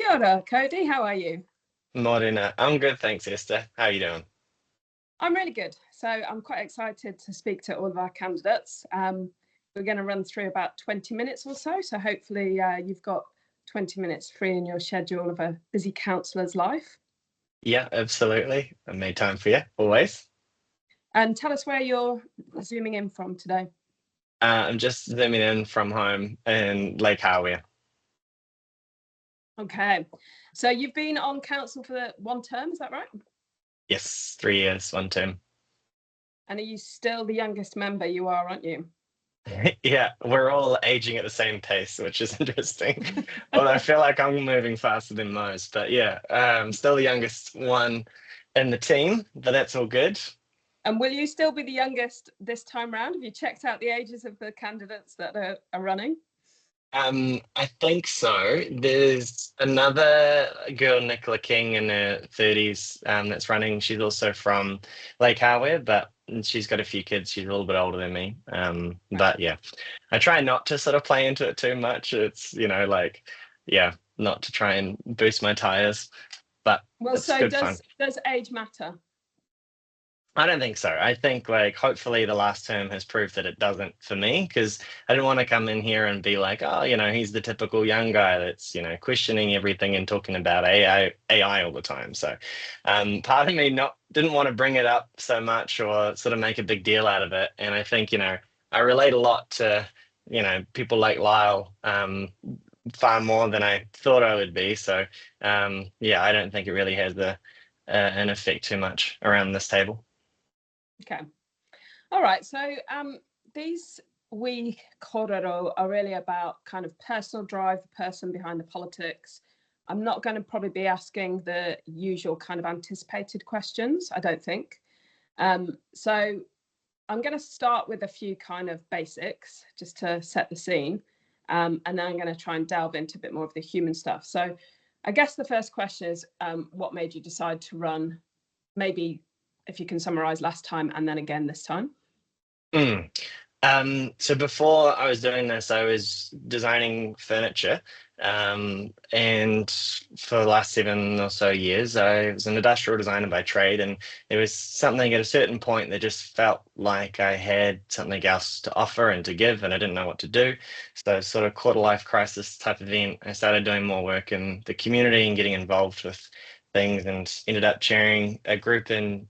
Kia ora, Cody. How are you? Morena. I'm good, thanks, Esther. How are you doing? I'm really good. So I'm quite excited to speak to all of our candidates. We're going to run through about 20 minutes or so. So hopefully you've got 20 minutes free in your schedule of a busy councillor's life. Yeah, absolutely. I made time for you, always. And tell us where you're zooming in from today. I'm just zooming in from home in Lake Howea. Okay. So you've been on council for one term, is that right? Yes, 3 years, one term. And are you still the youngest member? You are, aren't you? Yeah, we're all aging at the same pace, which is interesting. Although I feel like I'm moving faster than most. But yeah, still the youngest one in the team, but that's all good. And will you still be the youngest this time round? Have you checked out the ages of the candidates that are running? I think so. There's another girl, Nicola King, in her 30s, that's running. She's also from Lake Howard, but she's got a few kids. She's a little bit older than me. But yeah, I try not to sort of play into it too much. It's, like, yeah, not to try and boost my tires, but Well, it's so good fun. does age matter? I don't think so. I think like hopefully the last term has proved that it doesn't for me because I didn't want to come in here and be like, oh, he's the typical young guy that's, questioning everything and talking about AI all the time. So part of me not didn't want to bring it up so much or sort of make a big deal out of it. And I think, I relate a lot to, people like Lyle far more than I thought I would be. So yeah, I don't think it really has an effect too much around this table. Okay. All right. So these we korero are really about kind of personal drive, the person behind the politics. I'm not going to probably be asking the usual kind of anticipated questions, I don't think. So I'm going to start with a few kind of basics just to set the scene. And then I'm going to try and delve into a bit more of the human stuff. So I guess the first question is what made you decide to run? Maybe if you can summarize last time and then again this time. Mm. So before I was doing this, I was designing furniture. And for the last 7 or so years, I was an industrial designer by trade. And there was something at a certain point that just felt like I had something else to offer and to give, and I didn't know what to do. So, sort of quarter life crisis type event, I started doing more work in the community and getting involved with things and ended up chairing a group in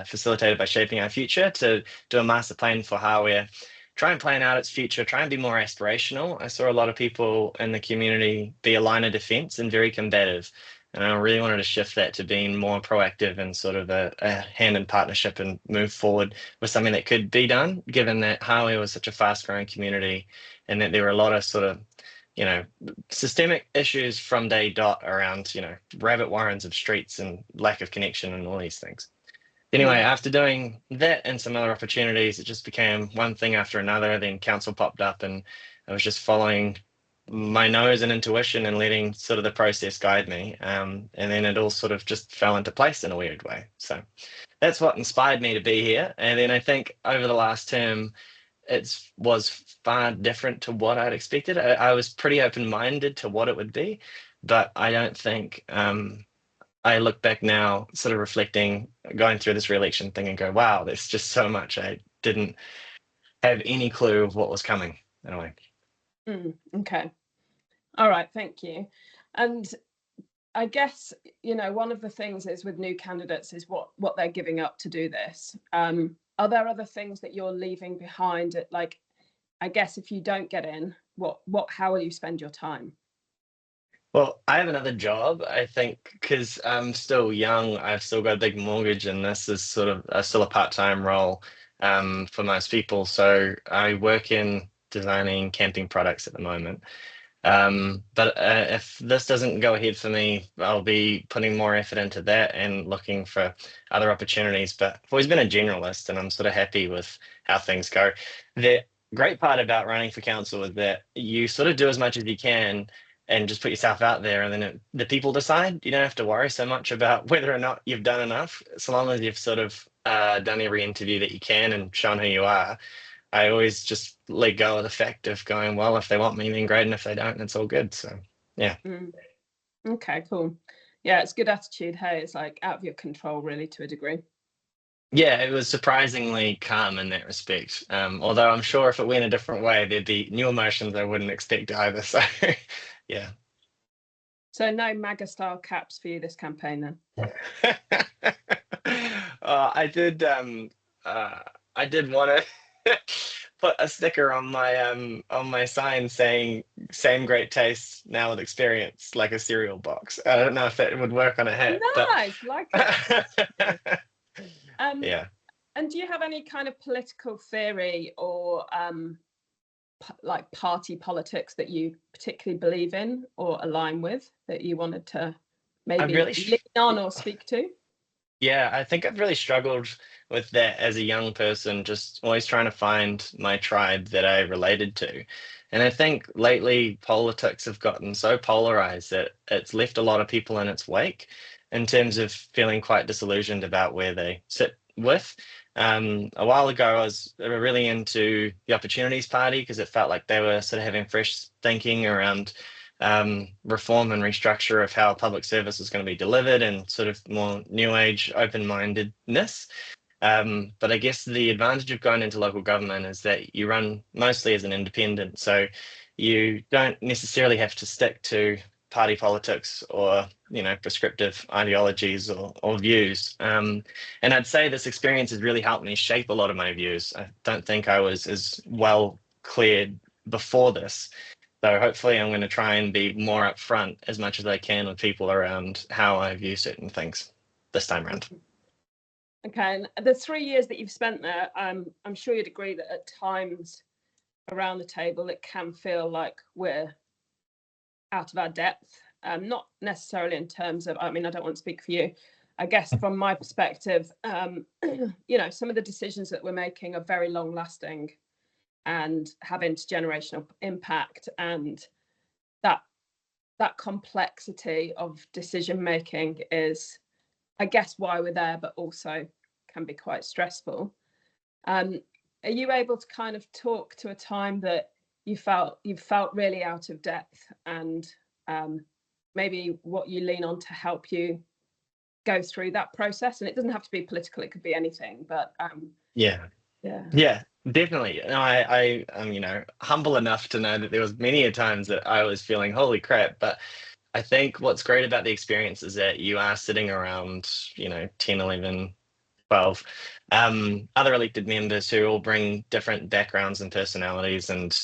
facilitated by Shaping Our Future to do a master plan for how we're try and plan out its future, try and be more aspirational. I saw a lot of people in the community be a line of defense and very combative. And I really wanted to shift that to being more proactive and sort of a hand in partnership and move forward with something that could be done, given that Harley was such a fast growing community and that there were a lot of sort of, you know, systemic issues from day dot around, rabbit warrens of streets and lack of connection and all these things. Anyway, Mm. after doing that and some other opportunities, it just became one thing after another. Then council popped up, and I was just following my nose and intuition and letting sort of the process guide me. And then it all sort of just fell into place in a weird way. So that's what inspired me to be here. And then I think over the last term, it was far different to what I'd expected. I was pretty open-minded to what it would be, but I don't think I look back now, sort of reflecting, going through this re-election thing and go, wow, there's just so much I didn't have any clue of what was coming in a way. Okay. All right. Thank you. And I guess, one of the things is with new candidates is what they're giving up to do this. Are there other things that you're leaving behind? Like, I guess if you don't get in, how will you spend your time? Well, I have another job, I think, because I'm still young. I've still got a big mortgage, and this is sort of still a part-time role for most people. So I work in designing camping products at the moment. But if this doesn't go ahead for me, I'll be putting more effort into that and looking for other opportunities. But I've always been a generalist, and I'm sort of happy with how things go. The great part about running for council is that you sort of do as much as you can and just put yourself out there, and then the people decide. You don't have to worry so much about whether or not you've done enough, so long as you've sort of done every interview that you can and shown who you are. I always just let go of the fact of going, well, if they want me, then great, and if they don't, it's all good. So, yeah. Mm. Okay, cool. Yeah, it's good attitude. Hey, it's like out of your control, really, to a degree. Yeah, it was surprisingly calm in that respect. Although I'm sure if it went a different way, there'd be new emotions I wouldn't expect either. So, yeah. So no MAGA style caps for you this campaign then? I did. Uh, I did want to put a sticker on my sign saying "Same great taste now with experience," like a cereal box. I don't know if that would work on a hat, but Nice, like it. Um, yeah. and do you have any kind of political theory or like party politics that you particularly believe in or align with that you wanted to I've maybe really lean on or speak to? Yeah, I think I've really struggled with that as a young person, just always trying to find my tribe that I related to. And I think lately politics have gotten so polarized that it's left a lot of people in its wake in terms of feeling quite disillusioned about where they sit with. A while ago, I was really into the Opportunities Party because it felt like they were sort of having fresh thinking around reform and restructure of how public service is going to be delivered and sort of more new age open-mindedness. But I guess the advantage of going into local government is that you run mostly as an independent. So you don't necessarily have to stick to party politics or, prescriptive ideologies or views. And I'd say this experience has really helped me shape a lot of my views. I don't think I was as well cleared before this. So hopefully I'm going to try and be more upfront as much as I can with people around how I view certain things this time around. Okay, and the 3 years that you've spent there, I'm sure you'd agree that at times around the table it can feel like we're out of our depth. Not necessarily in terms of, I mean, I don't want to speak for you. I guess from my perspective, some of the decisions that we're making are very long lasting and have intergenerational impact, and that complexity of decision making is, I guess, why we're there, but also can be quite stressful. Are you able to kind of talk to a time that you felt really out of depth, and maybe what you lean on to help you go through that process? And it doesn't have to be political; it could be anything. But Yeah. yeah. Yeah, definitely. No, I am, humble enough to know that there was many a times that I was feeling holy crap. But I think what's great about the experience is that you are sitting around, 10, 11, 12 other elected members who all bring different backgrounds and personalities and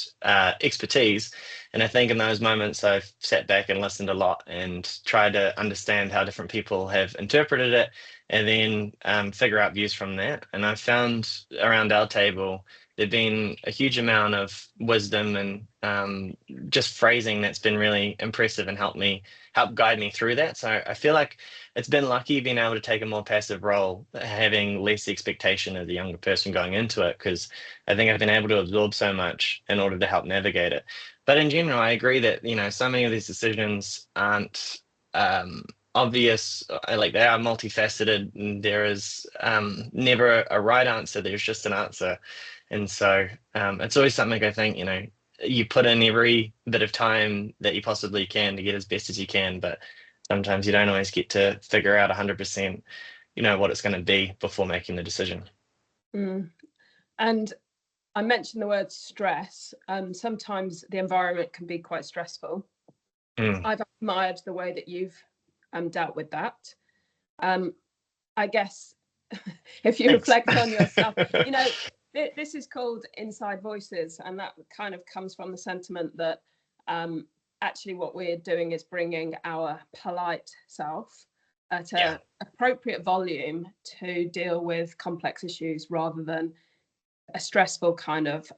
expertise. And I think in those moments, I've sat back and listened a lot and tried to understand how different people have interpreted it and then figure out views from that. And I've found around our table, there've been a huge amount of wisdom and just phrasing that's been really impressive and help guide me through that. So I feel like it's been lucky being able to take a more passive role, having less expectation as a younger person going into it, because I think I've been able to absorb so much in order to help navigate it. But in general, I agree that, so many of these decisions aren't obvious. Like they are multifaceted, and there is never a right answer. There's just an answer. And so it's always something I think, you put in every bit of time that you possibly can to get as best as you can, but sometimes you don't always get to figure out 100%, what it's going to be before making the decision. Mm. And I mentioned the word stress. Sometimes the environment can be quite stressful. I've admired the way that you've dealt with that. I guess if you Thanks. reflect on yourself, this is called Inside Voices, and that kind of comes from the sentiment that actually what we're doing is bringing our polite self at an appropriate volume to deal with complex issues rather than a stressful kind of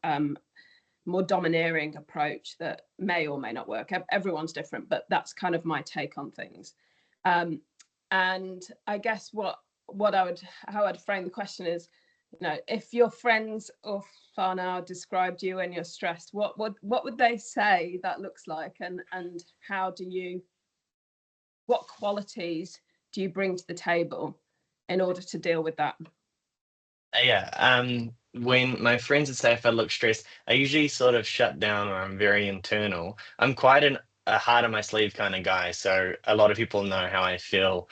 more domineering approach that may or may not work. Everyone's different, but that's kind of my take on things. And I guess how I'd frame the question is, if your friends or whānau described you when you're stressed, what would they say that looks like, and what qualities do you bring to the table in order to deal with that? Yeah. When my friends would say if I look stressed, I usually sort of shut down or I'm very internal. I'm quite an a heart on my sleeve kind of guy. So a lot of people know how I feel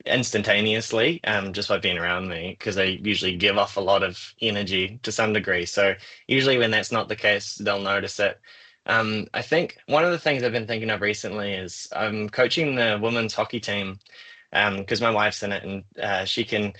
instantaneously, just by being around me, because I usually give off a lot of energy to some degree. So usually when that's not the case, they'll notice it. I think one of the things I've been thinking of recently is I'm coaching the women's hockey team, because my wife's in it, and she can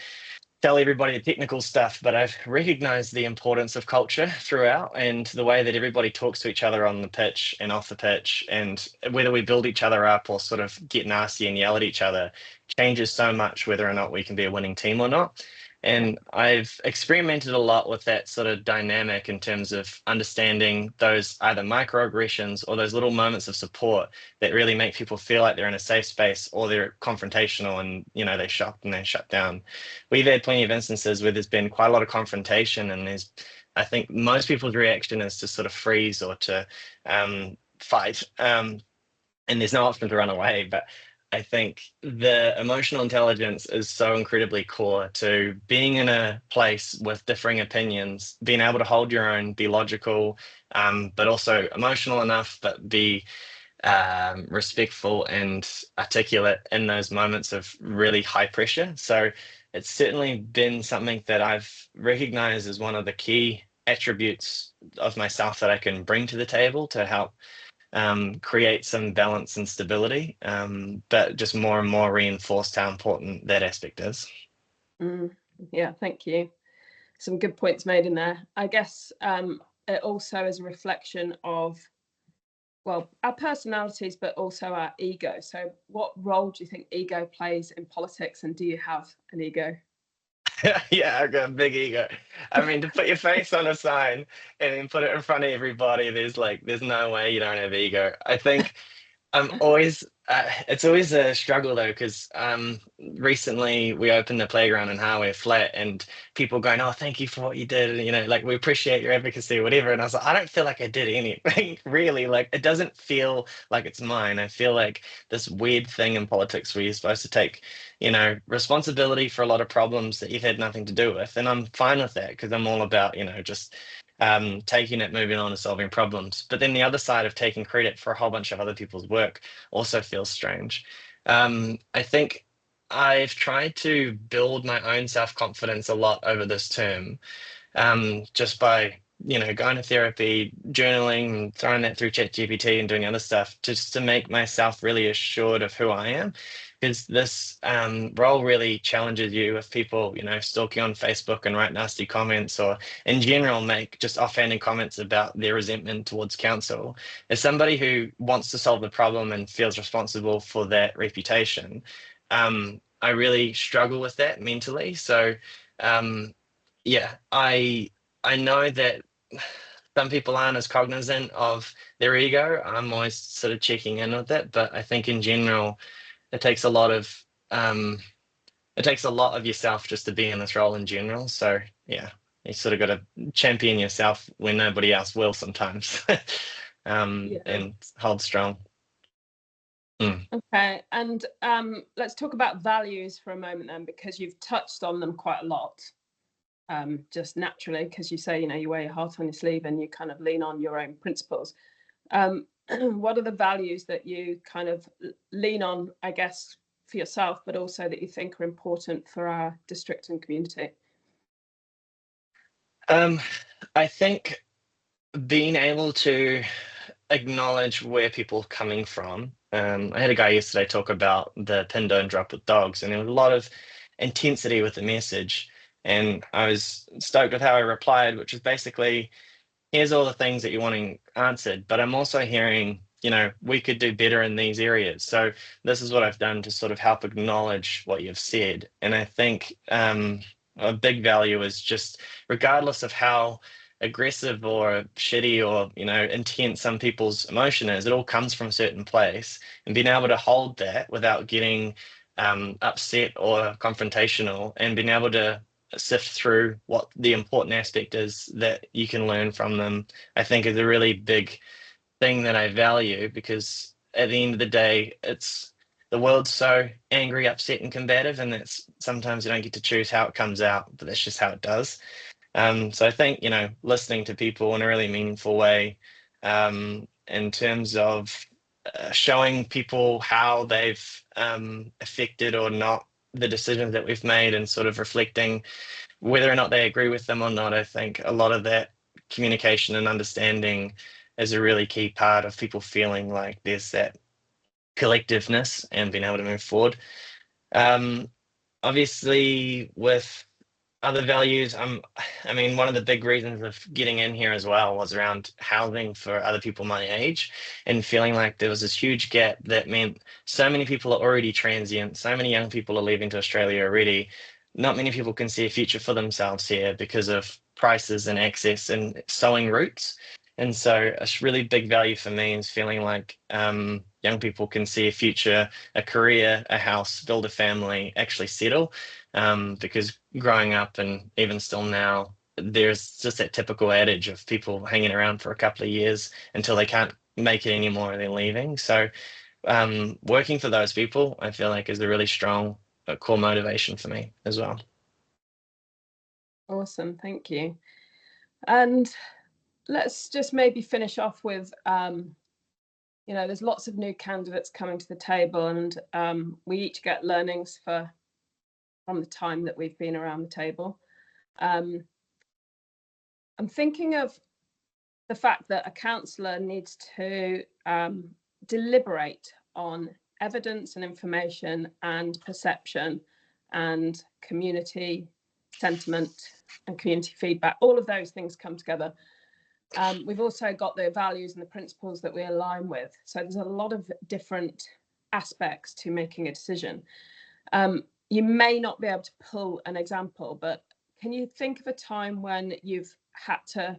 tell everybody the technical stuff, but I've recognized the importance of culture throughout and the way that everybody talks to each other on the pitch and off the pitch, and whether we build each other up or sort of get nasty and yell at each other changes so much whether or not we can be a winning team or not. And I've experimented a lot with that sort of dynamic in terms of understanding those either microaggressions or those little moments of support that really make people feel like they're in a safe space, or they're confrontational and they shocked and they shut down. We've had plenty of instances where there's been quite a lot of confrontation, and I think most people's reaction is to sort of freeze or to fight, and there's no option to run away. But I think the emotional intelligence is so incredibly core to being in a place with differing opinions, being able to hold your own, be logical, but also emotional enough, but be respectful and articulate in those moments of really high pressure. So it's certainly been something that I've recognized as one of the key attributes of myself that I can bring to the table to help create some balance and stability, but just more and more reinforced how important that aspect is. Yeah, thank you. Some good points made in there. I guess it also is a reflection of, well, our personalities, but also our ego. So what role do you think ego plays in politics, and do you have an ego? Yeah, I've got a big ego. I mean, to put your face on a sign and then put it in front of everybody, there's no way you don't have ego. I think I'm always, it's always a struggle though, because recently we opened the playground in Harway Flat, and people going, "Oh, thank you for what you did," and, like, we appreciate your advocacy or whatever. And I was like, I don't feel like I did anything really. Like, it doesn't feel like it's mine. I feel like this weird thing in politics where you're supposed to take, responsibility for a lot of problems that you've had nothing to do with, and I'm fine with that because I'm all about, just taking it, moving on, and solving problems. But then the other side of taking credit for a whole bunch of other people's work also feels strange. I think I've tried to build my own self-confidence a lot over this term, just by going to therapy, journaling, and throwing that through ChatGPT and doing other stuff, just to make myself really assured of who I am. Because this role really challenges you if people, stalk you on Facebook and write nasty comments, or in general make just offhanded comments about their resentment towards council. As somebody who wants to solve the problem and feels responsible for that reputation, I really struggle with that mentally. So yeah, I know that some people aren't as cognizant of their ego. I'm always sort of checking in with it, but I think in general, it takes a lot of um, it takes a lot of yourself just to be in this role in general. So yeah, you sort of got to champion yourself when nobody else will sometimes, and hold strong. Okay, and let's talk about values for a moment then, because you've touched on them quite a lot. Just naturally, because you say, you wear your heart on your sleeve and you kind of lean on your own principles. What are the values that you kind of lean on, I guess, for yourself, but also that you think are important for our district and community? I think being able to acknowledge where people are coming from. I had a guy yesterday talk about the pin don't drop with dogs, and there was a lot of intensity with the message. And I was stoked with how I replied, which is basically, here's all the things that you're wanting answered, but I'm also hearing, we could do better in these areas. So this is what I've done to sort of help acknowledge what you've said. And I think a big value is just, regardless of how aggressive or shitty or intense some people's emotion is, it all comes from a certain place, and being able to hold that without getting upset or confrontational, and being able to sift through what the important aspect is that you can learn from them, I think is a really big thing that I value, because at the end of the day, the world's so angry, upset, and combative, and that's sometimes you don't get to choose how it comes out, but that's just how it does. So I think, listening to people in a really meaningful way, in terms of showing people how they've affected or not the decisions that we've made, and sort of reflecting whether or not they agree with them or not. I think a lot of that communication and understanding is a really key part of people feeling like there's that collectiveness and being able to move forward. Um, Obviously, with other values, I mean, one of the big reasons of getting in here as well was around housing for other people my age, and feeling like there was this huge gap that meant so many people are already transient, so many young people are leaving to Australia already. Not many people can see a future for themselves here because of prices and access and sowing roots. And so a really big value for me is feeling like young people can see a future, a career, a house, build a family, actually settle. Because growing up and even still now, there's just that typical adage of people hanging around for a couple of years until they can't make it anymore and they're leaving. So working for those people, I feel like, is a really strong core motivation for me as well. Awesome, thank you. And let's just maybe finish off with, there's lots of new candidates coming to the table, and we each get learnings from the time that we've been around the table. I'm thinking of the fact that a counsellor needs to deliberate on evidence and information and perception and community sentiment and community feedback. All of those things come together. We've also got the values and the principles that we align with. So there's a lot of different aspects to making a decision. You may not be able to pull an example, but can you think of a time when you've had to,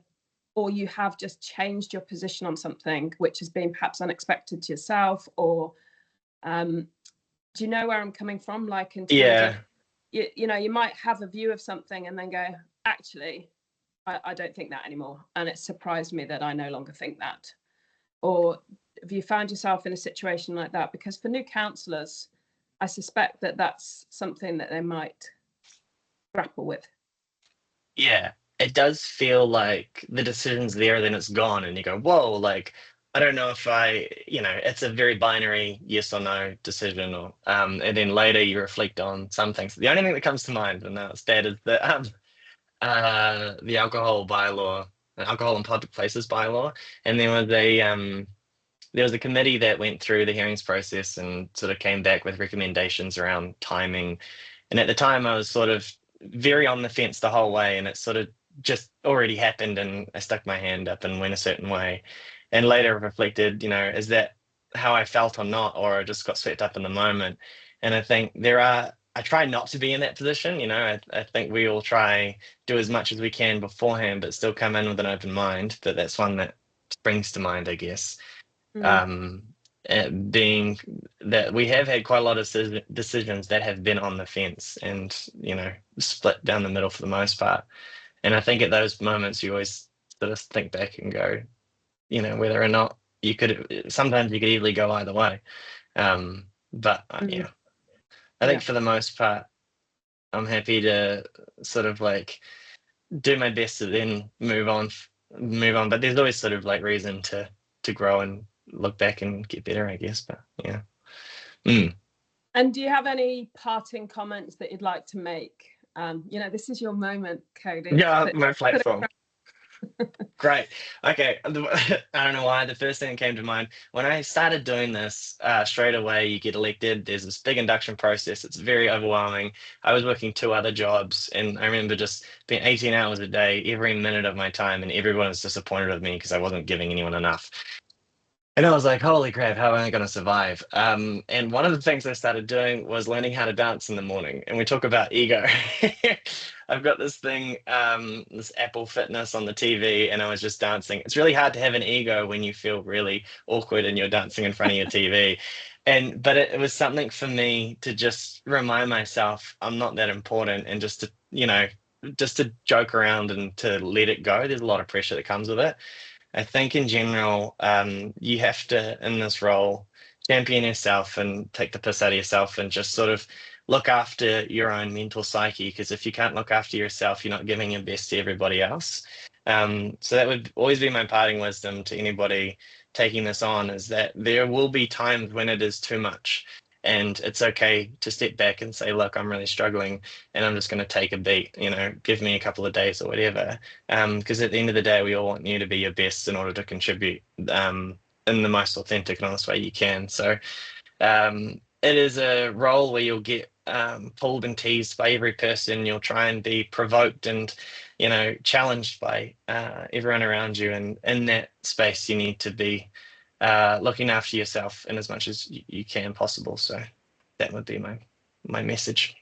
or you have just changed your position on something which has been perhaps unexpected to yourself? Or do you know where I'm coming from? Like, in terms of, you might have a view of something and then go, actually, I don't think that anymore. And it surprised me that I no longer think that. Or have you found yourself in a situation like that? Because for new counsellors, I suspect that that's something that they might grapple with. Yeah, it does feel like the decision's there, then it's gone, and you go, whoa, like, I don't know if it's a very binary yes or no decision, or and then later you reflect on some things. The only thing that comes to mind, and now it's that, is the alcohol bylaw, alcohol in public places bylaw, and there was a committee that went through the hearings process and sort of came back with recommendations around timing. And at the time, I was sort of very on the fence the whole way, and it sort of just already happened, and I stuck my hand up and went a certain way. And later reflected, is that how I felt or not, or I just got swept up in the moment? And I think I try not to be in that position. I think we all try do as much as we can beforehand, but still come in with an open mind. But that's one that springs to mind, I guess. Being that we have had quite a lot of decisions that have been on the fence and split down the middle for the most part. And I think at those moments you always sort of think back and go, whether or not sometimes you could easily go either way. But I think for the most part, I'm happy to sort of like do my best to then move on. But there's always sort of like reason to grow and look back and get better, I guess. But yeah. And do you have any parting comments that you'd like to make? This is your moment, Cody. Yeah, my platform. Great. Okay. I don't know why. The first thing that came to mind when I started doing this, straight away you get elected. There's this big induction process. It's very overwhelming. I was working 2 other jobs, and I remember just being 18 hours a day, every minute of my time, and everyone was disappointed with me because I wasn't giving anyone enough. And I was like, holy crap, how am I going to survive? And one of the things I started doing was learning how to dance in the morning. And we talk about ego. I've got this thing, this Apple Fitness on the TV, and I was just dancing. It's really hard to have an ego when you feel really awkward and you're dancing in front of your TV. But it was something for me to just remind myself I'm not that important, and just to joke around and to let it go. There's a lot of pressure that comes with it. I think in general, you have to, in this role, champion yourself and take the piss out of yourself and just sort of look after your own mental psyche. Because if you can't look after yourself, you're not giving your best to everybody else. So that would always be my parting wisdom to anybody taking this on, is that there will be times when it is too much. And it's okay to step back and say, look, I'm really struggling and I'm just going to take a beat, give me a couple of days or whatever. Because at the end of the day, we all want you to be your best in order to contribute in the most authentic and honest way you can. So it is a role where you'll get pulled and teased by every person. You'll try and be provoked and, challenged by everyone around you. And in that space, you need to be looking after yourself in as much as you can possible. So that would be my message.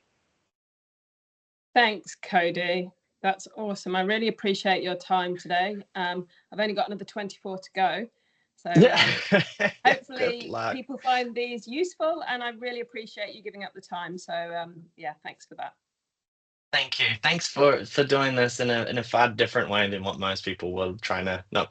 Thanks, Cody. That's awesome. I really appreciate your time today. I've only got another 24 to go. So hopefully people find these useful, and I really appreciate you giving up the time. So yeah, thanks for that. Thank you. Thanks for doing this in a far different way than what most people will, trying to not